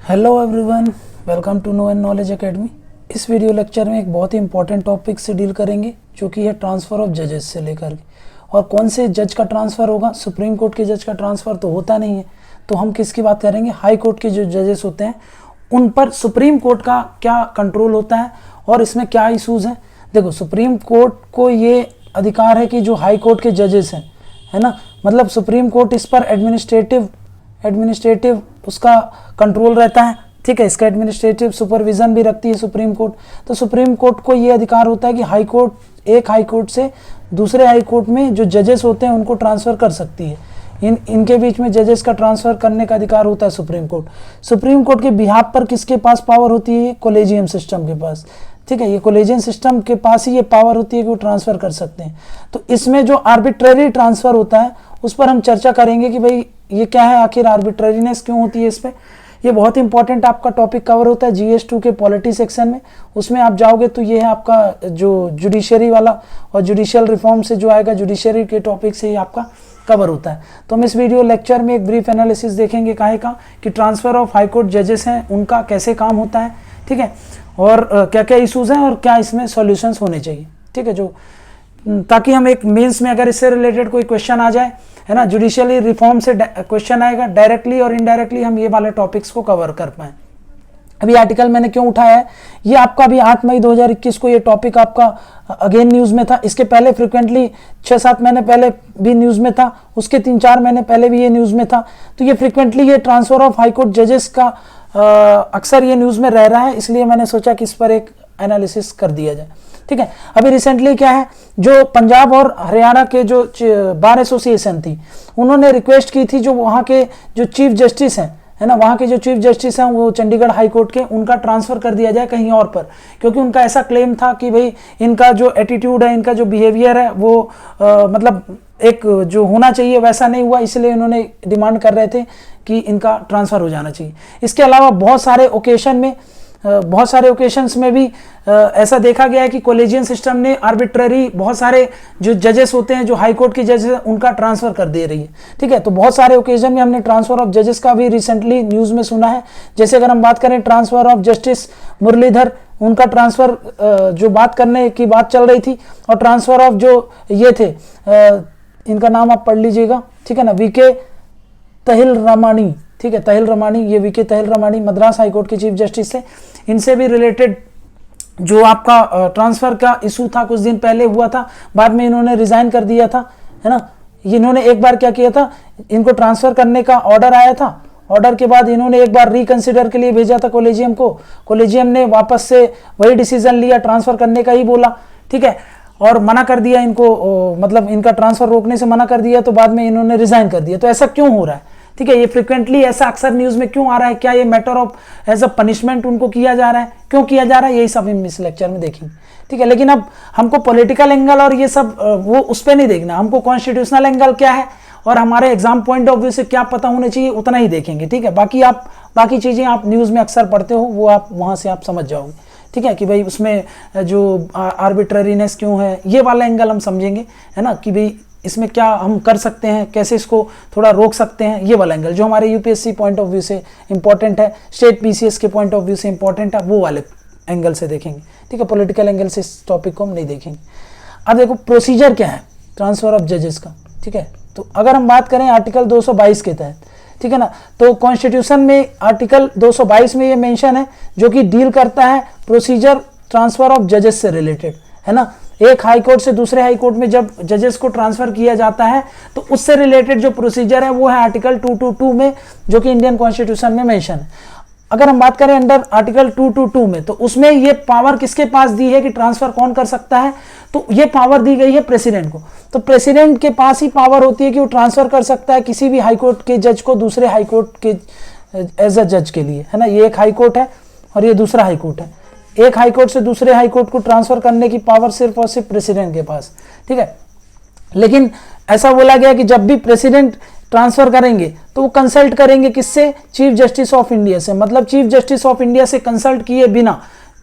Hello everyone, welcome to Know and Knowledge Academy. इस video lecture में एक बहुत ही इंपॉर्टेंट टॉपिक से डील करेंगे जो कि है ट्रांसफ़र ऑफ जजेस से लेकर के। और कौन से जज का ट्रांसफ़र होगा? सुप्रीम कोर्ट के जज का ट्रांसफ़र तो होता नहीं है, तो हम किसकी बात करेंगे? हाई कोर्ट के जो जजेस होते हैं उन पर सुप्रीम कोर्ट का क्या कंट्रोल होता है और इसमें क्या इशूज़ हैं। देखो, सुप्रीम कोर्ट को ये अधिकार है कि जो हाई कोर्ट के जजेस हैं, है ना, मतलब सुप्रीम कोर्ट इस पर एडमिनिस्ट्रेटिव उसका कंट्रोल रहता है, ठीक है। इसका एडमिनिस्ट्रेटिव सुपरविजन भी रखती है सुप्रीम कोर्ट। तो सुप्रीम कोर्ट को ये अधिकार होता है कि एक हाई कोर्ट से दूसरे हाई कोर्ट में जो जजेस होते हैं उनको ट्रांसफ़र कर सकती है। इनके बीच में जजेस का ट्रांसफ़र करने का अधिकार होता है सुप्रीम कोर्ट के बिहाफ पर किसके पास पावर होती है? कोलेजियम सिस्टम के पास, ठीक है। ये कोलेजियम सिस्टम के पास ही ये पावर होती है कि वो ट्रांसफ़र कर सकते हैं। तो इसमें जो आर्बिट्रेरी ट्रांसफ़र होता है उस पर हम चर्चा करेंगे कि भाई ये क्या है, आखिर आर्बिट्रेरीनेस क्यों होती है इस पर। ये बहुत इंपॉर्टेंट आपका टॉपिक कवर होता है GS2 के पॉलिटी सेक्शन में। उसमें आप जाओगे तो ये है आपका जो जुडिशरी वाला और जुडिशियल रिफॉर्म से जो आएगा, जुडिशरी के टॉपिक से ही आपका कवर होता है। तो हम इस वीडियो लेक्चर में एक ब्रीफ एनालिसिस देखेंगे काहे का कि ट्रांसफ़र ऑफ हाई कोर्ट जजेस हैं उनका कैसे काम होता है, ठीक है, और क्या क्या इशूज़ हैं और क्या इसमें सॉल्यूशंस होने चाहिए, ठीक है, जो ताकि हम एक मेंस में अगर इससे रिलेटेड कोई क्वेश्चन आ जाए, है ना, जुडिशियली रिफॉर्म से क्वेश्चन आएगा, डायरेक्टली और इनडायरेक्टली हम ये वाले टॉपिक्स को कवर कर पाएँ। अभी आर्टिकल मैंने क्यों उठाया है, ये आपका भी 8 मई 2021 को ये टॉपिक आपका अगेन न्यूज़ में था। इसके पहले फ्रिक्वेंटली 6-7 महीने पहले भी न्यूज़ में था, उसके 3-4 महीने पहले भी ये न्यूज़ में था। तो ये फ्रिक्वेंटली ये ट्रांसफ़र ऑफ हाई कोर्ट जजेस का अक्सर ये न्यूज़ में रह रहा है, इसलिए मैंने सोचा कि इस पर एक एनालिसिस कर दिया जाए, ठीक है। अभी रिसेंटली क्या है, जो पंजाब और हरियाणा के जो बार एसोसिएशन थी उन्होंने रिक्वेस्ट की थी जो वहाँ के जो चीफ जस्टिस हैं, है ना, वहाँ के जो चीफ जस्टिस हैं वो चंडीगढ़ हाई कोर्ट के, उनका ट्रांसफ़र कर दिया जाए कहीं और पर, क्योंकि उनका ऐसा क्लेम था कि भाई इनका जो एटीट्यूड है, इनका जो बिहेवियर है वो मतलब एक जो होना चाहिए वैसा नहीं हुआ, इसलिए उन्होंने डिमांड कर रहे थे कि इनका ट्रांसफ़र हो जाना चाहिए। इसके अलावा बहुत सारे ओकेशंस में भी ऐसा देखा गया है कि कोलेजियन सिस्टम ने आर्बिट्ररी बहुत सारे जो जजेस होते हैं, जो हाई कोर्ट के जजेस हैं, उनका ट्रांसफ़र कर दे रही है, ठीक है। तो बहुत सारे ओकेजन में हमने ट्रांसफ़र ऑफ जजेस का भी रिसेंटली न्यूज़ में सुना है। जैसे अगर हम बात करें ट्रांसफ़र ऑफ जस्टिस मुरलीधर, उनका ट्रांसफ़र जो बात करने की बात चल रही थी, और ट्रांसफ़र ऑफ जो ये थे इनका नाम आप पढ़ लीजिएगा, ठीक है ना, VK तहिल रमानी, ठीक है, तहिल रमानी, ये VK Tahil Ramani Madras high court के चीफ जस्टिस थे। इनसे भी रिलेटेड जो आपका ट्रांसफ़र का इशू था कुछ दिन पहले हुआ था, बाद में इन्होंने रिज़ाइन कर दिया था, है ना। इन्होंने एक बार क्या किया था, इनको ट्रांसफ़र करने का ऑर्डर आया था, ऑर्डर के बाद इन्होंने एक बार रिकंसिडर के लिए भेजा था कोलेजियम को, कोलेजियम ने वापस से वही डिसीजन लिया, ट्रांसफ़र करने का ही बोला, ठीक है, और मना कर दिया इनको, मतलब इनका ट्रांसफ़र रोकने से मना कर दिया, तो बाद में इन्होंने रिज़ाइन कर दिया। तो ऐसा क्यों हो रहा है, ठीक है, ये फ्रिक्वेंटली ऐसा अक्सर न्यूज़ में क्यों आ रहा है? क्या ये matter of as a punishment उनको किया जा रहा है? क्यों किया जा रहा है? यही सब हम इस लेक्चर में देखेंगे, ठीक है। लेकिन अब हमको पॉलिटिकल एंगल और ये सब वो उस पर नहीं देखना, हमको कॉन्स्टिट्यूशनल एंगल क्या है और हमारे एग्जाम पॉइंट ऑफ व्यू से क्या पता होना चाहिए, उतना ही देखेंगे, ठीक है। बाकी चीज़ें आप न्यूज़ में अक्सर पढ़ते हो, वो आप वहाँ से आप समझ जाओगे, ठीक है, कि भाई उसमें जो आर्बिट्ररीनेस क्यों है, ये वाला एंगल हम समझेंगे, है ना, कि भाई इसमें क्या हम कर सकते हैं, कैसे इसको थोड़ा रोक सकते हैं, ये वाला एंगल जो हमारे UPSC पॉइंट ऑफ व्यू से इंपॉर्टेंट है, स्टेट PCS के पॉइंट ऑफ व्यू से इंपॉर्टेंट है, वो वाले एंगल से देखेंगे, ठीक है। पॉलिटिकल एंगल से इस टॉपिक को हम नहीं देखेंगे। अब देखो प्रोसीजर क्या है ट्रांसफ़र ऑफ जजेस का, ठीक है। तो अगर हम बात करें आर्टिकल 222 के तहत, ठीक है ना, तो कॉन्स्टिट्यूशन में आर्टिकल 222 में ये मेंशन है जो कि डील करता है प्रोसीजर ट्रांसफ़र ऑफ जजेस से रिलेटेड, है ना। एक हाई कोर्ट से दूसरे हाई कोर्ट में जब जजेस को ट्रांसफ़र किया जाता है तो उससे रिलेटेड जो प्रोसीजर है वो है आर्टिकल 222 में, जो कि इंडियन कॉन्स्टिट्यूशन में मेंशन है। अगर हम बात करें अंडर आर्टिकल 222 में, तो उसमें ये पावर किसके पास दी है कि ट्रांसफ़र कौन कर सकता है? तो ये पावर दी गई है प्रेसिडेंट को। तो प्रेसिडेंट के पास ही पावर होती है कि वो ट्रांसफ़र कर सकता है किसी भी हाई कोर्ट के जज को दूसरे हाई कोर्ट के एज अ जज के लिए, है ना। ये एक हाई कोर्ट है और ये दूसरा हाई कोर्ट है। एक हाई कोर्ट से दूसरे हाई कोर्ट को ट्रांसफ़र करने की पावर सिर्फ और सिर्फ प्रेसिडेंट के पास, ठीक है। लेकिन ऐसा बोला गया कि जब भी प्रेसिडेंट ट्रांसफ़र करेंगे तो वो कंसल्ट करेंगे किससे? चीफ जस्टिस ऑफ इंडिया से। मतलब चीफ जस्टिस ऑफ इंडिया से कंसल्ट किए बिना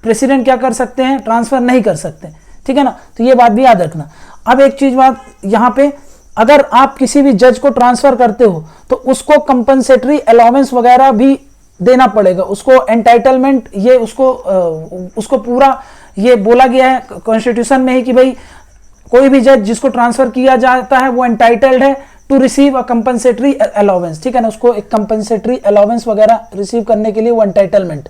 प्रेसिडेंट क्या कर सकते हैं? ट्रांसफ़र नहीं कर सकते, ठीक है ना। तो ये बात भी याद रखना। अब एक चीज़ बात यहाँ पे, अगर आप किसी भी जज को ट्रांसफ़र करते हो तो उसको कंपनसेटरी अलाउंस वगैरह भी देना पड़ेगा उसको, एंटाइटलमेंट, ये उसको पूरा ये बोला गया है कॉन्स्टिट्यूशन में ही कि भाई कोई भी जज जिसको ट्रांसफर किया जाता है वो एंटाइटल्ड है to receive a compensatory allowance, ठीक है ना, उसको एक कंपनसेटरी अलाउंस वगैरह रिसीव करने के लिए वो एंटाइटलमेंट,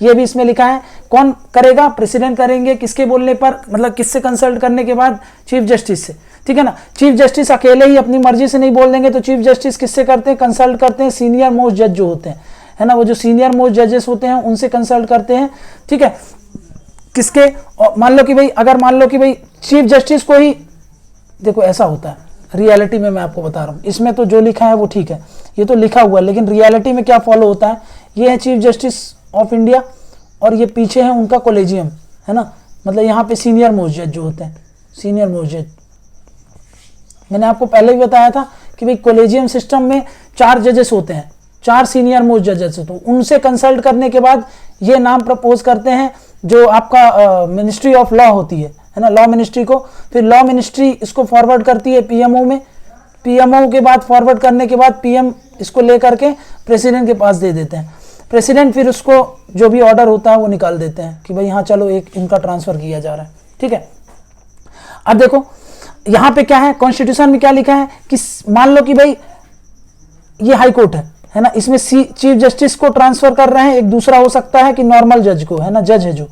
ये भी इसमें लिखा है। कौन करेगा? प्रेसिडेंट करेंगे, किसके बोलने पर, मतलब किससे कंसल्ट करने के बाद? चीफ जस्टिस से, ठीक है ना। चीफ जस्टिस अकेले ही अपनी मर्जी से नहीं बोल देंगे, तो चीफ जस्टिस किससे करते हैं? कंसल्ट करते हैं सीनियर मोस्ट जज जो होते हैं, है ना, वो जो सीनियर मोस्ट जजेस होते हैं उनसे कंसल्ट करते हैं, ठीक है। किसके? मान लो कि भाई, अगर मान लो कि भाई चीफ जस्टिस को ही, देखो ऐसा होता है रियलिटी में, मैं आपको बता रहा हूँ, इसमें तो जो लिखा है वो ठीक है, ये तो लिखा हुआ है, लेकिन रियलिटी में क्या फॉलो होता है, ये है चीफ जस्टिस ऑफ इंडिया और ये पीछे है उनका कोलेजियम, है ना, मतलब यहाँ पे सीनियर मोस्ट जज जो होते हैं, सीनियर मोस्ट जज। मैंने आपको पहले भी बताया था कि भाई कोलेजियम सिस्टम में 4 जजेस होते हैं, 4 सीनियर मोस्ट जजेस होते हैं, उनसे कंसल्ट करने के बाद ये नाम प्रपोज करते हैं जो आपका मिनिस्ट्री ऑफ लॉ होती है ना, लॉ मिनिस्ट्री को, फिर लॉ मिनिस्ट्री इसको फॉरवर्ड करती है पीएमओ में, पीएमओ के बाद फॉरवर्ड करने के बाद पीएम इसको लेकर के प्रेसिडेंट के पास दे देते हैं, प्रेसिडेंट फिर उसको जो भी ऑर्डर होता है वो निकाल देते हैं कि भाई हाँ चलो एक इनका ट्रांसफर किया जा रहा है, ठीक है। अब देखो यहाँ पे क्या है, कॉन्स्टिट्यूशन में क्या लिखा है कि मान लो कि भाई ये हाई कोर्ट है ना, इसमें चीफ जस्टिस को ट्रांसफर कर रहे हैं, एक दूसरा हो सकता है कि नॉर्मल जज को, है ना, जज है जो,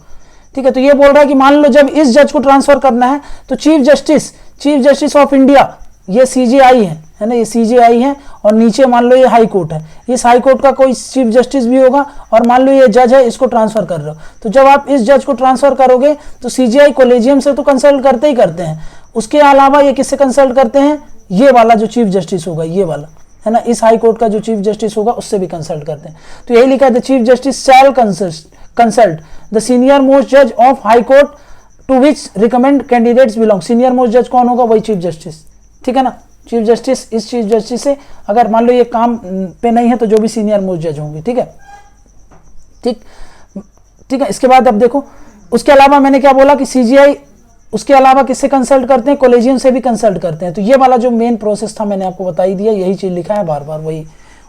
ठीक है। तो ये बोल रहा है कि मान लो जब इस जज को ट्रांसफर करना है तो चीफ जस्टिस ऑफ इंडिया, ये सीजेआई है ना, ये सीजेआई है, और नीचे मान लो ये हाई कोर्ट है, इस हाई कोर्ट का कोई चीफ जस्टिस भी होगा, और मान लो ये जज है, इसको ट्रांसफर कर रहे हो, तो जब आप इस जज को ट्रांसफर करोगे तो सीजेआई कोलेजियम से तो कंसल्ट करते ही करते हैं, उसके अलावा ये किससे कंसल्ट करते हैं? ये वाला जो चीफ जस्टिस होगा, ये वाला, है ना, इस हाई कोर्ट का जो चीफ जस्टिस होगा उससे भी कंसल्ट करते हैं। तो यही लिखा है, the chief justice shall consult the senior most जज of high court to which recommend candidates belong. Senior most जज कौन होगा? वही चीफ जस्टिस, ठीक है ना, चीफ जस्टिस, इस चीफ जस्टिस से अगर मान लो ये काम पे नहीं है तो जो भी सीनियर मोस्ट जज होंगे, ठीक है, ठीक है। इसके बाद अब देखो, उसके अलावा मैंने क्या बोला कि सीजीआई उसके अलावा किससे कंसल्ट करते हैं? कोलेजियम से भी कंसल्ट करते हैं। तो ये वाला जो मेन प्रोसेस था मैंने आपको बता ही दिया, यही चीज लिखा है, बार बार वही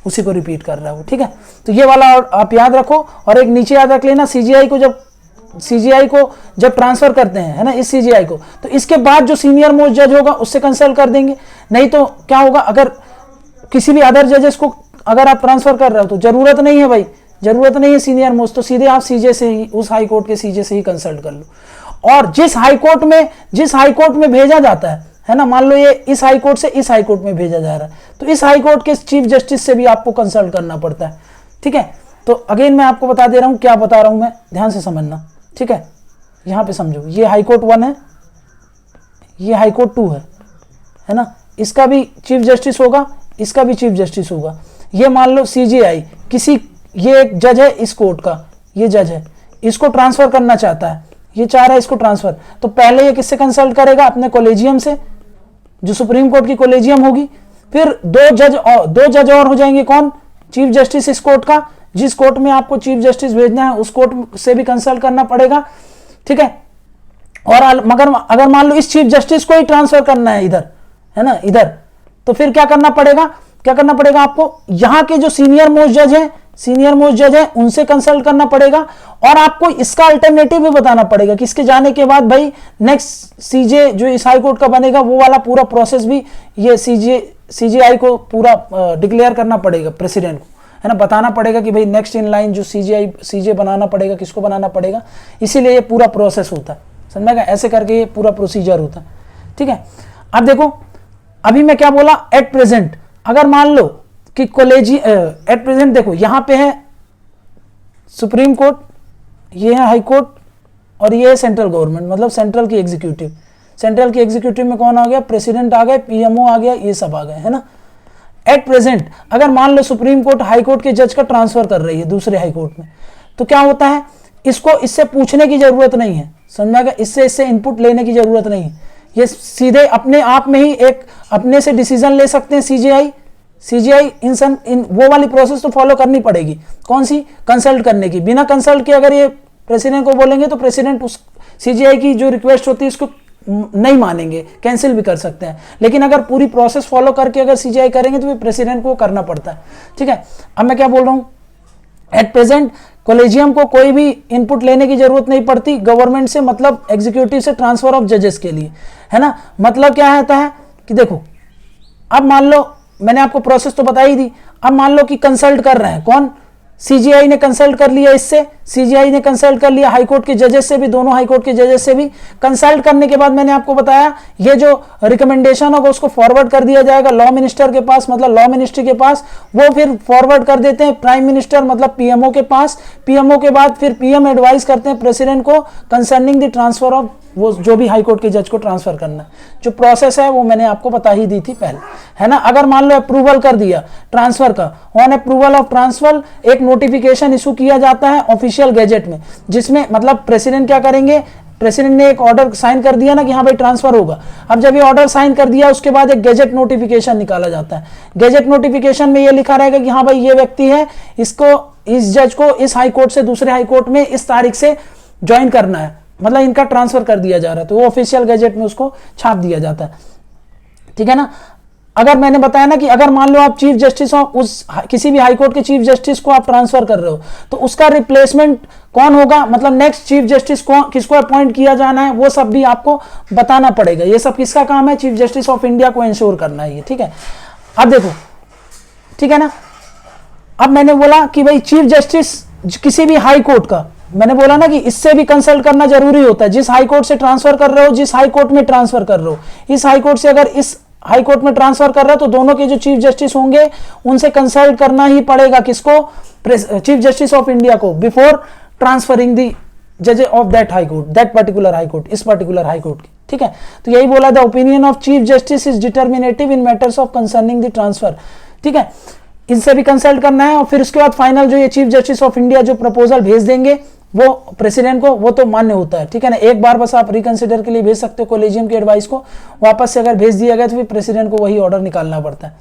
उसी को रिपीट कर रहा है वो, ठीक है। तो ये वाला आप याद रखो, और एक नीचे याद रख लेना, सीजीआई को जब ट्रांसफर करते हैं, है ना, इस सीजीआई को, तो इसके बाद जो सीनियर मोस्ट जज होगा उससे कंसल्ट कर देंगे। नहीं तो क्या होगा, अगर किसी भी अदर जजेस को अगर आप ट्रांसफर कर रहे हो तो जरूरत नहीं है भाई, जरूरत नहीं है सीनियर मोस्ट, तो सीधे आप सीजे से ही, उस हाई कोर्ट के सीजे से ही कंसल्ट कर लो। और जिस हाई कोर्ट में भेजा जाता है ना, मान लो ये इस हाई कोर्ट से इस हाई कोर्ट में भेजा जा रहा है, तो इस हाई कोर्ट के चीफ जस्टिस से भी आपको कंसल्ट करना पड़ता है, ठीक है। तो अगेन मैं आपको बता दे रहा हूं, क्या बता रहा हूं मैं, ध्यान से समझना, ठीक है। यहां पे समझो, ये हाई कोर्ट 1 है, ये हाई कोर्ट 2 है ना, इसका भी चीफ जस्टिस होगा, इसका भी चीफ जस्टिस होगा। ये मान लो सीजीआई ये एक जज है इस कोर्ट का, ये जज है, इसको ट्रांसफर करना चाहता है, ये चाह रहा है इसको ट्रांसफर, तो पहले ये किससे कंसल्ट करेगा? अपने कोलेजियम से, जो सुप्रीम कोर्ट की कोलेजियम होगी। फिर 2 जज और हो जाएंगे, कौन? चीफ जस्टिस इस कोर्ट का, जिस कोर्ट में आपको चीफ जस्टिस भेजना है उस कोर्ट से भी कंसल्ट करना पड़ेगा, ठीक है। और मगर अगर मान लो इस चीफ जस्टिस को ही ट्रांसफर करना है इधर, है ना, इधर, तो फिर क्या करना पड़ेगा आपको? यहाँ के जो सीनियर मोस्ट जज है उनसे कंसल्ट करना पड़ेगा, और आपको इसका अल्टरनेटिव भी बताना पड़ेगा कि इसके जाने के बाद भाई नेक्स्ट सीजे जो इस हाई कोर्ट का बनेगा वो वाला पूरा प्रोसेस भी ये सीजीआई को पूरा डिक्लेयर करना पड़ेगा, प्रेसिडेंट को, है ना, बताना पड़ेगा कि भाई नेक्स्ट इन लाइन जो सीजे बनाना पड़ेगा, किसको बनाना पड़ेगा, इसीलिए ये पूरा प्रोसेस होता है, समझ गए, ऐसे करके ये पूरा प्रोसीजर होता है, ठीक है। अब देखो, अभी मैं क्या बोला, एट प्रेजेंट अगर मान लो कि एट प्रेजेंट देखो यहां पे है सुप्रीम कोर्ट, ये है हाई कोर्ट, और ये है सेंट्रल गवर्नमेंट, मतलब सेंट्रल की एग्जीक्यूटिव में कौन आ गया? प्रेसिडेंट आ गए, पीएमओ आ गया, ये सब आ गए, है ना। एट प्रेजेंट अगर मान लो सुप्रीम कोर्ट हाई कोर्ट के जज का ट्रांसफर कर रही है दूसरे हाई कोर्ट में, तो क्या होता है, इसको इससे पूछने की जरूरत नहीं है, समझा गया, इससे इनपुट लेने की जरूरत नहीं है, ये सीधे अपने आप में ही एक अपने से डिसीजन ले सकते हैं। सीजीआई इन वो वाली प्रोसेस तो फॉलो करनी पड़ेगी, कौन सी? कंसल्ट करने की। बिना कंसल्ट के अगर ये प्रेसिडेंट को बोलेंगे तो प्रेसिडेंट उस सीजीआई की जो रिक्वेस्ट होती है उसको नहीं मानेंगे, कैंसिल भी कर सकते हैं। लेकिन अगर पूरी प्रोसेस फॉलो करके अगर सीजीआई करेंगे तो प्रेसिडेंट को करना पड़ता है, ठीक है। अब मैं क्या बोल रहा हूँ, एट प्रेजेंट कॉलेजियम को कोई भी इनपुट लेने की जरूरत नहीं पड़ती गवर्नमेंट से, मतलब एग्जीक्यूटिव से ट्रांसफर ऑफ जजेस के लिए, है ना। मतलब क्या होता है कि देखो, अब मान लो मैंने आपको प्रोसेस तो बता ही दी, अब मान लो कि कंसल्ट कर रहे हैं कौन, सीजीआई ने कंसल्ट कर लिया, इससे सीजीआई ने कंसल्ट कर लिया, हाईकोर्ट के जजेस से भी, दोनों हाईकोर्ट के जजेस से भी कंसल्ट करने के बाद मैंने आपको बताया ये जो रिकमेंडेशन होगा उसको फॉरवर्ड कर दिया जाएगा लॉ मिनिस्टर के पास, मतलब लॉ मिनिस्ट्री के पास, वो फिर फॉरवर्ड कर देते हैं प्राइम मिनिस्टर मतलब पीएमओ के पास, पीएमओ के बाद फिर पीएम एडवाइस करते हैं प्रेसिडेंट को कंसर्निंग द ट्रांसफर ऑफ वो जो भी हाईकोर्ट के जज को ट्रांसफर करना है। जो प्रोसेस है वो मैंने आपको बता ही दी थी पहले, है ना। अगर मान लो अप्रूवल कर दिया ट्रांसफर का, ऑन अप्रूवल ऑफ ट्रांसफर एक नोटिफिकेशन इशू किया जाता है ऑफिशियल गैजेट में, जिसमें मतलब प्रेसिडेंट क्या करेंगे, प्रेसिडेंट ने एक ऑर्डर साइन कर दिया ना कि हाँ भाई ट्रांसफर होगा, अब जब ये ऑर्डर साइन कर दिया उसके बाद एक गैजेट नोटिफिकेशन निकाला जाता है। गैजेट नोटिफिकेशन में ये लिखा रहेगा कि हाँ भाई ये व्यक्ति है, इसको, इस जज को इस हाईकोर्ट से दूसरे हाईकोर्ट में इस तारीख से ज्वाइन करना है, मतलब इनका ट्रांसफर कर दिया जा रहा है, तो वो ऑफिशियल गैजेट में उसको छाप दिया जाता है, ठीक है ना। अगर मैंने बताया ना कि अगर मान लो आप चीफ जस्टिस ऑफ उस किसी भी हाईकोर्ट के चीफ जस्टिस को आप ट्रांसफर कर रहे हो, तो उसका रिप्लेसमेंट कौन होगा, मतलब नेक्स्ट चीफ जस्टिस को किसको अपॉइंट किया जाना है, वो सब भी आपको बताना पड़ेगा। ये सब किसका काम है, चीफ जस्टिस ऑफ इंडिया को इंश्योर करना है ये, ठीक है। अब देखो, ठीक है ना, अब मैंने बोला कि भाई चीफ जस्टिस किसी भी हाई कोर्ट का, मैंने बोला ना कि इससे भी कंसल्ट करना जरूरी होता है, जिस हाई कोर्ट से ट्रांसफर कर रहे हो, जिस हाई कोर्ट में ट्रांसफर कर रहे हो, इस हाई कोर्ट से अगर इस हाई कोर्ट में ट्रांसफर कर रहे हो तो दोनों के जो चीफ जस्टिस होंगे उनसे कंसल्ट करना ही पड़ेगा, किसको, चीफ जस्टिस ऑफ इंडिया को, बिफोर ट्रांसफरिंग द जज of that high court, that particular high court, इस पर्टिकुलर हाई कोर्ट की, ठीक है। तो यही बोला, the opinion of chief justice is determinative in matters of concerning the transfer, ठीक है। इनसे भी कंसल्ट करना है और फिर उसके बाद फाइनल जो ये चीफ जस्टिस ऑफ इंडिया जो प्रपोजल भेज देंगे वो प्रेसिडेंट को, वो तो मान्य होता है, ठीक है ना। एक बार बस आप रिकंसिडर के लिए भेज सकते हो कॉलेजियम की एडवाइस को, वापस से अगर भेज दिया गया तो फिर प्रेसिडेंट को वही ऑर्डर निकालना पड़ता है,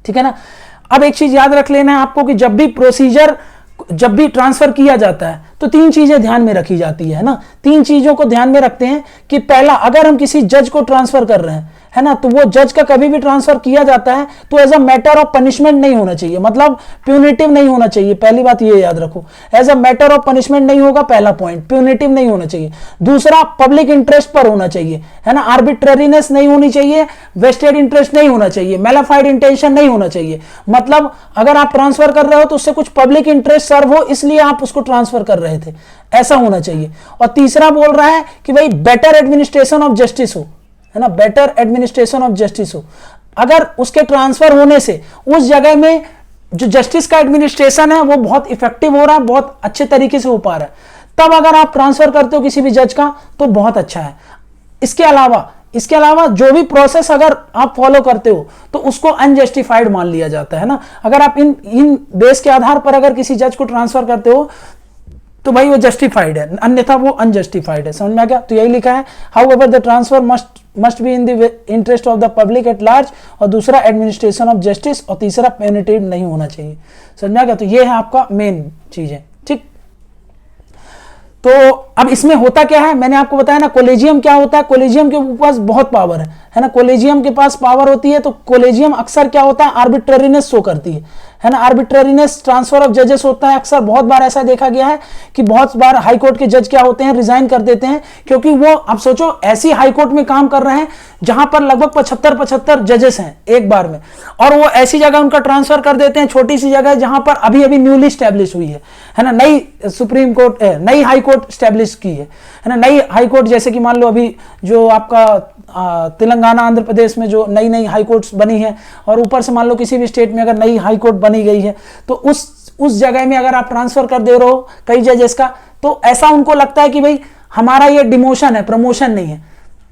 ठीक है ना। अब एक चीज याद रख लेना है आपको कि जब भी प्रोसीजर, जब भी ट्रांसफर किया जाता है तो तीन चीजें ध्यान में रखी जाती है ना, तीन चीजों को ध्यान में रखते हैं कि पहला, अगर हम किसी जज को ट्रांसफर कर रहे हैं, है ना, तो वो जज का कभी भी ट्रांसफर किया जाता है तो as a matter of punishment नहीं होना चाहिए, मतलब प्यूनिटिव नहीं होना चाहिए, पहली बात ये याद रखो, as a matter of punishment नहीं होगा, पहला पॉइंट, प्यूनिटिव नहीं होना चाहिए। दूसरा, पब्लिक इंटरेस्ट पर होना चाहिए, है ना, आर्बिट्ररीनेस नहीं होनी चाहिए, वेस्टेड इंटरेस्ट नहीं होना चाहिए, मेलाफाइड इंटेंशन नहीं होना चाहिए, मतलब अगर आप ट्रांसफर कर रहे हो तो उससे कुछ पब्लिक इंटरेस्ट सर्व हो इसलिए आप उसको ट्रांसफर कर रहे थे, ऐसा होना चाहिए। और तीसरा बोल रहा है कि भाई बेटर एडमिनिस्ट्रेशन ऑफ जस्टिस हो, है ना, बेटर एडमिनिस्ट्रेशन ऑफ जस्टिस हो, अगर उसके ट्रांसफर होने से उस जगह में जो जस्टिस का एडमिनिस्ट्रेशन है वो बहुत इफेक्टिव हो रहा है, बहुत अच्छे तरीके से हो पा रहा है, तब अगर आप ट्रांसफर करते हो किसी भी जज का तो बहुत अच्छा है। इसके अलावा जो भी प्रोसेस अगर आप फॉलो करते हो तो उसको अनजस्टिफाइड मान लिया जाता है ना। अगर आप इन बेस के आधार पर अगर किसी जज को ट्रांसफर करते हो तो भाई वो जस्टिफाइड है, अन्यथा वो अनजस्टिफाइड है। समझ में आ गया? तो यही लिखा है, how ever the transfer must be in the interest of the public at large, और दूसरा एडमिनिस्ट्रेशन ऑफ जस्टिस, और तीसरा पेनिटेटिव नहीं होना चाहिए। समझ में आ गया? तो ये है आपका मेन चीज है, ठीक। तो अब इसमें होता क्या है, मैंने आपको बताया ना, कॉलेजियम क्या होता है, कॉलेजियम के पास बहुत पावर है ना, कॉलेजियम के पास पावर होती है, तो कॉलेजियम अक्सर क्या होता है, आर्बिट्ररीनेस शो करती है ना, आर्बिट्ररीनेस ट्रांसफर ऑफ जजेस होता है। अक्सर बहुत बार ऐसा देखा गया है कि बहुत बार हाई कोर्ट के जज क्या होते हैं, रिजाइन कर देते हैं, क्योंकि वो, अब सोचो ऐसी हाई कोर्ट में काम कर रहे हैं जहां पर लगभग 75 जजेस हैं एक बार में, और वो ऐसी जगह उनका ट्रांसफर कर देते हैं, छोटी सी जगह जहां पर अभी अभी न्यूली स्टैब्लिश हुई है ना, नई सुप्रीम कोर्ट, नई हाई कोर्ट स्टैब्लिश की है ना, नई हाई कोर्ट, जैसे कि मान लो अभी जो आपका तेलंगाना, आंध्र प्रदेश में जो नई नई हाई कोर्ट्स बनी है, और ऊपर से मान लो किसी भी स्टेट में अगर नई हाई कोर्ट बनी गई है, तो उस जगह में अगर आप ट्रांसफर कर दे रहे हो कई जजेस का, तो ऐसा उनको लगता है कि भाई हमारा ये डिमोशन है, प्रमोशन नहीं है,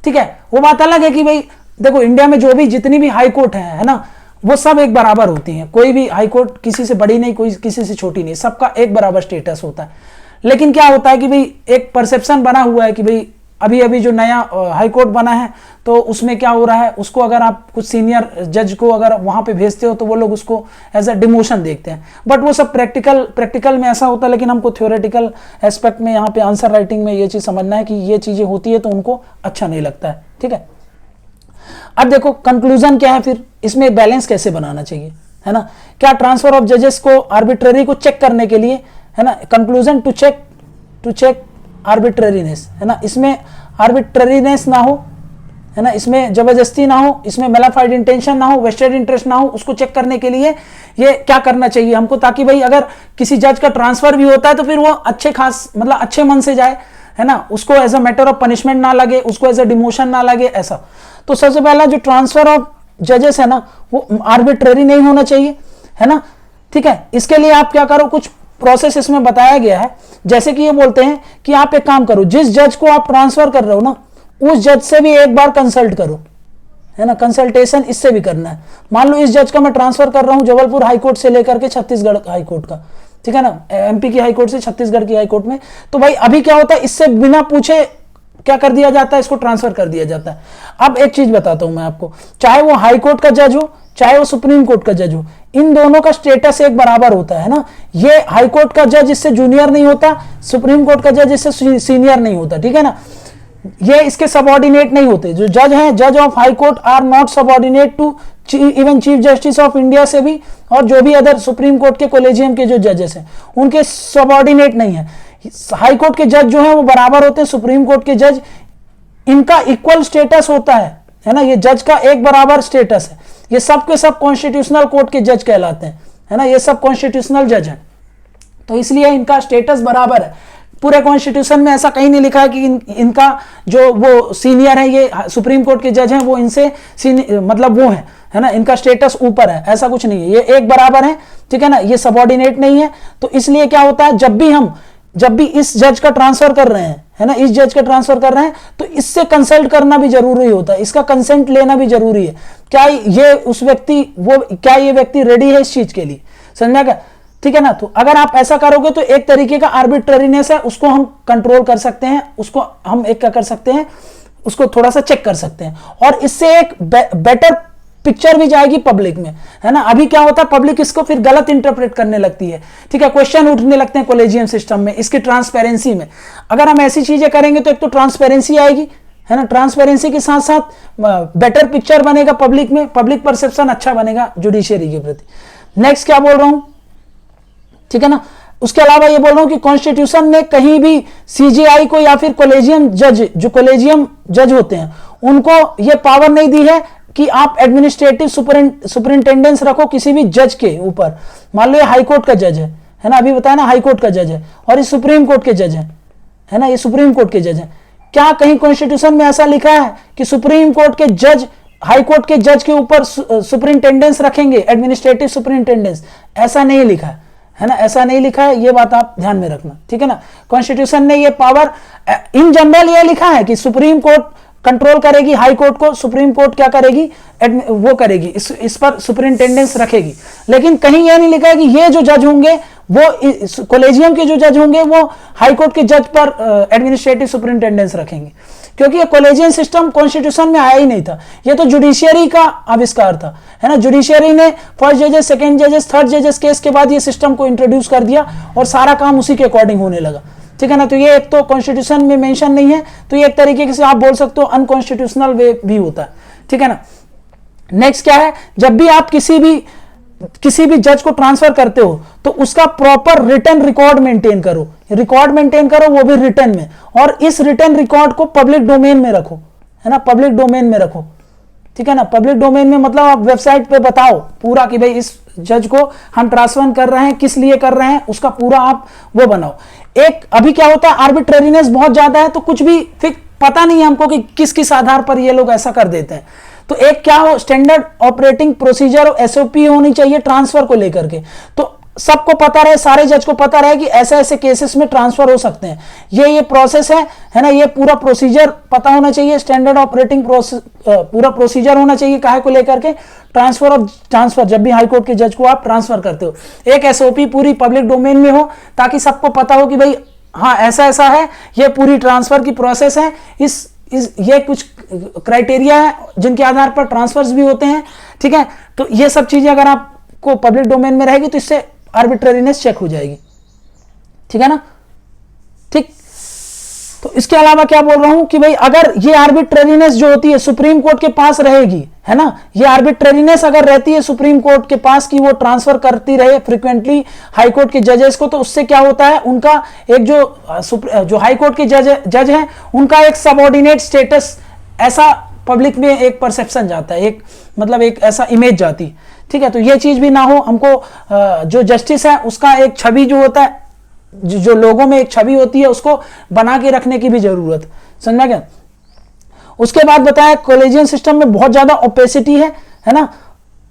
ठीक है। वो बात अलग है कि भाई देखो, इंडिया में जो भी जितनी भी हाई कोर्ट है ना, वो सब एक बराबर होती हैं, कोई भी हाई कोर्ट किसी से बड़ी नहीं, कोई किसी से छोटी नहीं, सबका एक बराबर स्टेटस होता है। लेकिन क्या होता है कि भाई एक परसेप्शन बना हुआ है कि भाई अभी अभी जो नया हाई कोर्ट बना है तो उसमें क्या हो रहा है, उसको अगर आप कुछ सीनियर जज को अगर वहां पे भेजते हो तो वो लोग उसको एज अ डिमोशन देखते हैं, बट वो सब प्रैक्टिकल में ऐसा होता है। लेकिन हमको थ्योरेटिकल एस्पेक्ट में यहाँ पे आंसर राइटिंग में ये चीज समझना है कि ये चीजें होती है तो उनको अच्छा नहीं लगता है, ठीक है। अब देखो कंक्लूजन क्या है, फिर इसमें बैलेंस कैसे बनाना चाहिए, है ना, क्या ट्रांसफर ऑफ जजेस को आर्बिट्ररी को चेक करने के लिए, है ना, कंक्लूजन टू चेक आर्बिट्ररीनेस, है ना, इसमें आर्बिट्ररीनेस ना हो, है ना, इसमें जबरदस्ती ना हो, इसमें मेलाफाइड इंटेंशन ना हो, वेस्टेड इंटरेस्ट ना हो, उसको चेक करने के लिए ये क्या करना चाहिए हमको, ताकि भाई अगर किसी जज का ट्रांसफर भी होता है तो फिर वो अच्छे खास मतलब अच्छे मन से जाए, है ना, उसको as a matter of punishment ना लगे, उसको एज अ डिमोशन ना लगे ऐसा। तो सबसे पहला जो ट्रांसफर ऑफ जजेस है ना वो आर्बिट्ररी नहीं होना चाहिए, है ना, ठीक है। इसके लिए आप क्या करो, कुछ प्रोसेस इसमें बताया गया है, जैसे कि ये बोलते हैं कि आप एक काम करो, जिस जज को आप ट्रांसफर कर रहे हो ना उस जज से भी एक बार कंसल्ट करो, है ना, कंसल्टेशन इससे भी करना है। मान लो इस जज का मैं ट्रांसफर कर रहा हूं जबलपुर हाईकोर्ट से लेकर के छत्तीसगढ़ हाईकोर्ट का, ठीक है ना, एमपी की हाईकोर्ट से छत्तीसगढ़ की हाईकोर्ट में, तो भाई अभी क्या होता है, इससे बिना पूछे क्या कर दिया जाता है, इसको ट्रांसफर कर दिया जाता है। अब एक चीज बताता हूं मैं आपको, चाहे वो हाई कोर्ट का जज हो चाहे वो सुप्रीम कोर्ट का जज हो, इन दोनों का स्टेटस एक बराबर होता है ना। ये हाई कोर्ट का जज इससे जूनियर नहीं होता, सुप्रीम कोर्ट का जज इससे सीनियर नहीं होता, ठीक है ना, ये इसके सबऑर्डिनेट नहीं होते। जो जज हैं, जज of high court are not subordinate to even chief justice of India से भी, और जो भी अदर सुप्रीम कोर्ट के कोलेजियम के जो जजेस हैं उनके सबऑर्डिनेट नहीं है। हाई कोर्ट के जज जो हैं वो बराबर होते हैं, सुप्रीम कोर्ट के जज इनका इक्वल स्टेटस होता है ना, ये जज का एक बराबर स्टेटस है, ये सब के सब कॉन्स्टिट्यूशनल कोर्ट के जज कहलाते हैं, है ना, ये सब कॉन्स्टिट्यूशनल जज हैं, तो इसलिए इनका स्टेटस बराबर है। पूरे कॉन्स्टिट्यूशन में ऐसा कहीं नहीं लिखा है कि इनका जो वो सीनियर है, ये सुप्रीम कोर्ट के जज हैं वो इनसे मतलब वो है ना, इनका स्टेटस ऊपर है, ऐसा कुछ नहीं है, ये एक बराबर है, ठीक है ना, ये सबऑर्डिनेट नहीं है। तो इसलिए क्या होता है, जब भी इस जज का ट्रांसफर कर रहे हैं, है ना, इस जज का ट्रांसफर कर रहे हैं तो इससे कंसल्ट करना भी जरूरी होता है, इसका कंसेंट लेना भी जरूरी है, क्या ये व्यक्ति रेडी है इस चीज के लिए, समझा क्या, ठीक है ना। तो अगर आप ऐसा करोगे तो एक तरीके का आर्बिट्ररीनेस है, उसको हम कंट्रोल कर सकते हैं, उसको हम एक क्या कर सकते हैं, उसको थोड़ा सा चेक कर सकते हैं, और इससे एक बेटर पिक्चर भी जाएगी पब्लिक में, है ना। अभी क्या होता है, पब्लिक इसको फिर गलत इंटरप्रेट करने लगती है, ठीक है, क्वेश्चन उठने लगते हैं कॉलेजियम सिस्टम में, इसकी ट्रांसपेरेंसी में। अगर हम ऐसी चीजें करेंगे तो एक तो ट्रांसपेरेंसी आएगी, है ना, ट्रांसपेरेंसी के साथ साथ बेटर पिक्चर बनेगा पब्लिक में, पब्लिक परसेप्शन अच्छा बनेगा जुडिशियरी के प्रति। नेक्स्ट क्या बोल रहा हूं, ठीक है ना, उसके अलावा ये बोल रहा हूं कि कॉन्स्टिट्यूशन ने कहीं भी सीजीआई को या फिर कॉलेजियम जज, जो कॉलेजियम जज होते हैं उनको ये पावर नहीं दी है कि आप एडमिनिस्ट्रेटिव सुपरिंटेंडेंस रखो किसी भी जज के ऊपर। मान लो ये हाई कोर्ट का जज है ना, अभी बताया ना हाई कोर्ट का जज है, और ये सुप्रीम कोर्ट के जज है ना, ये सुप्रीम कोर्ट के जज है। क्या कहीं कॉन्स्टिट्यूशन में ऐसा लिखा है कि सुप्रीम कोर्ट के जज हाई कोर्ट के जज के ऊपर सुपरिंटेंडेंस रखेंगे, एडमिनिस्ट्रेटिव सुपरिंटेंडेंस? ऐसा नहीं लिखा है ना, ऐसा नहीं लिखा है, ये बात आप ध्यान में रखना, ठीक है ना। कॉन्स्टिट्यूशन ने ये पावर इन जनरल ये लिखा है कि सुप्रीम कोर्ट कंट्रोल करेगी हाई कोर्ट को, सुप्रीम कोर्ट क्या करेगी, वो करेगी, इस पर सुपरिंटेंडेंस रखेगी, लेकिन कहीं यह नहीं लिखा है कि ये जो जज होंगे वो कॉलेजियम के जो जज होंगे वो हाई कोर्ट के जज पर एडमिनिस्ट्रेटिव सुपरिंटेंडेंस रखेंगे, क्योंकि ये कॉलेजियम सिस्टम कॉन्स्टिट्यूशन में आया ही नहीं था, ये तो जुडिशियरी का आविष्कार था, है ना। जुडिशियरी ने फर्स्ट जजेस, सेकंड जजेस, थर्ड जजेस केस के बाद ये सिस्टम को इंट्रोड्यूस कर दिया और सारा काम उसी के अकॉर्डिंग होने लगा, ठीक है ना। तो ये एक तो कॉन्स्टिट्यूशन में मेंशन नहीं है, तो ये एक तरीके से आप बोल सकते हो अनकॉन्स्टिट्यूशनल वे भी होता है, ठीक है ना। नेक्स्ट क्या है, जब भी आप किसी भी जज को ट्रांसफर करते हो तो उसका प्रॉपर रिटन रिकॉर्ड मेंटेन करो, वो भी रिटन में, और इस रिटन रिकॉर्ड को पब्लिक डोमेन में रखो, है ना, पब्लिक डोमेन में रखो, ठीक है ना। पब्लिक डोमेन में मतलब आप वेबसाइट पे बताओ पूरा कि भाई इस जज को हम ट्रांसफर कर रहे हैं, किस लिए कर रहे हैं, उसका पूरा आप वो बनाओ। एक अभी क्या होता है, आर्बिट्रेरीनेस बहुत ज्यादा है, तो कुछ भी फिर पता नहीं है हमको कि किस आधार पर ये लोग ऐसा कर देते हैं। तो एक क्या हो, स्टैंडर्ड ऑपरेटिंग प्रोसीजर और एसओपी होनी चाहिए ट्रांसफर को लेकर के, तो सबको पता रहे, सारे जज को पता रहे कि ऐसे ऐसे केसेस में ट्रांसफर हो सकते हैं, ये प्रोसेस है ना, ये पूरा प्रोसीजर पता होना चाहिए, स्टैंडर्ड ऑपरेटिंग पूरा प्रोसीजर होना चाहिए काहे को लेकर के, ट्रांसफर जब भी हाई कोर्ट के जज को आप ट्रांसफर करते हो, एक एसओपी पूरी पब्लिक डोमेन में हो, ताकि सबको पता हो कि भाई हाँ ऐसा ऐसा है, ये पूरी ट्रांसफर की प्रोसेस है, ये कुछ क्राइटेरिया है जिनके आधार पर ट्रांसफर्स भी होते हैं, ठीक है। तो ये सब चीजें अगर आपको पब्लिक डोमेन में रहेगी तो इससे आर्बिट्रेरीनेस चेक हो जाएगी, ठीक है ना, ठीक। तो इसके अलावा क्या बोल रहा हूं कि भाई अगर ये आर्बिट्रेरीनेस जो होती है सुप्रीम कोर्ट के पास रहेगी, है ना। ये आर्बिट्रेरीनेस अगर रहती है सुप्रीम कोर्ट के पास कि वो ट्रांसफर करती रहे फ्रिक्वेंटली हाई कोर्ट के जजेस को, तो उससे क्या होता है, उनका एक जो हाई कोर्ट के जज हैं उनका एक सबऑर्डिनेट स्टेटस, ऐसा पब्लिक में एक परसेप्शन जाता है, एक मतलब एक ऐसा इमेज जाती, ठीक है। तो ये चीज भी ना हो, हमको जो जस्टिस है उसका एक छवि जो होता है, जो लोगों में एक छवि होती है, उसको बना के रखने की भी जरूरत, समझा क्या। उसके बाद बताया कॉलेजियन सिस्टम में बहुत ज्यादा ओपेसिटी है ना,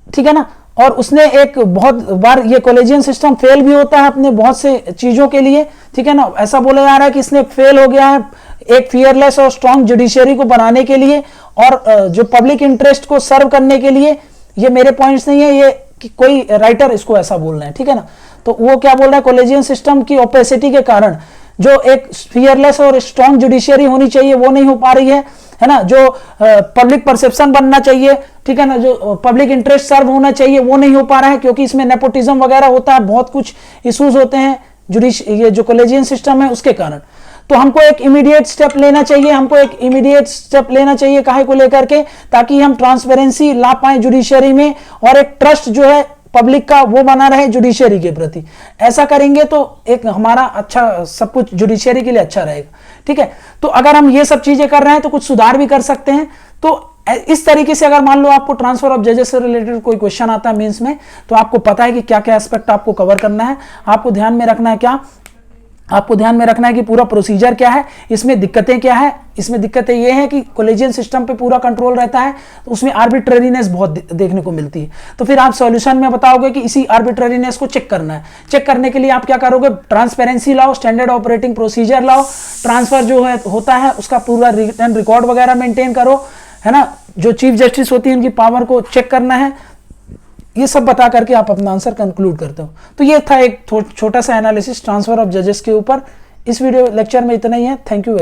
ठीक है ना। और उसने एक बहुत बार ये कॉलेजियन सिस्टम फेल भी होता है अपने बहुत से चीजों के लिए, ठीक है ना। ऐसा बोला जा रहा है कि इसने फेल हो गया है एक फियरलेस और स्ट्रांग जुडिशियरी को बनाने के लिए और जो पब्लिक इंटरेस्ट को सर्व करने के लिए। ये मेरे पॉइंट्स नहीं है, ये कि कोई राइटर इसको ऐसा बोल रहे हैं, ठीक है ना। तो वो क्या बोल रहा है, कॉलेजियन सिस्टम की ओपेसिटी के कारण जो एक फियरलेस और स्ट्रांग जुडिशियरी होनी चाहिए वो नहीं हो पा रही है ना। जो पब्लिक परसेप्शन बनना चाहिए, ठीक है ना, जो पब्लिक इंटरेस्ट सर्व होना चाहिए वो नहीं हो पा रहा है, क्योंकि इसमें नेपोटिज्म वगैरह होता है, बहुत कुछ इश्यूज होते हैं ये जो कॉलेजियन सिस्टम है उसके कारण। तो हमको एक इमीडिएट स्टेप लेना चाहिए, काहे को लेकर के, ताकि हम ट्रांसपेरेंसी ला पाए जुडिशियरी में और एक ट्रस्ट जो है पब्लिक का वो बना रहे जुडिशियरी के प्रति। ऐसा करेंगे तो एक हमारा अच्छा सब कुछ जुडिशियरी के लिए अच्छा रहेगा, ठीक है। तो अगर हम ये सब चीजें कर रहे हैं तो कुछ सुधार भी कर सकते हैं। तो इस तरीके से अगर मान लो आपको ट्रांसफर ऑफ जजेस से रिलेटेड कोई क्वेश्चन आता है मेंस में, तो आपको पता है कि क्या क्या एस्पेक्ट आपको कवर करना है। आपको ध्यान में रखना है क्या, आपको ध्यान में रखना है कि पूरा प्रोसीजर क्या है, इसमें दिक्कतें क्या है। इसमें दिक्कतें ये है कि कॉलेजियन सिस्टम पे पूरा कंट्रोल रहता है, तो उसमें आर्बिट्रेरीनेस बहुत देखने को मिलती है। तो फिर आप सॉल्यूशन में बताओगे कि इसी आर्बिट्रेरीनेस को चेक करना है। चेक करने के लिए आप क्या करोगे, ट्रांसपेरेंसी लाओ, स्टैंडर्ड ऑपरेटिंग प्रोसीजर लाओ, ट्रांसफर जो है होता है उसका पूरा रिटर्न रिकॉर्ड वगैरह मेंटेन करो, है ना। जो चीफ जस्टिस होती है उनकी पावर को चेक करना है। ये सब बता करके आप अपना आंसर कंक्लूड करते हो। तो ये था एक छोटा सा एनालिसिस ट्रांसफर ऑफ जजेस के ऊपर। इस वीडियो लेक्चर में इतना ही है। Thank you.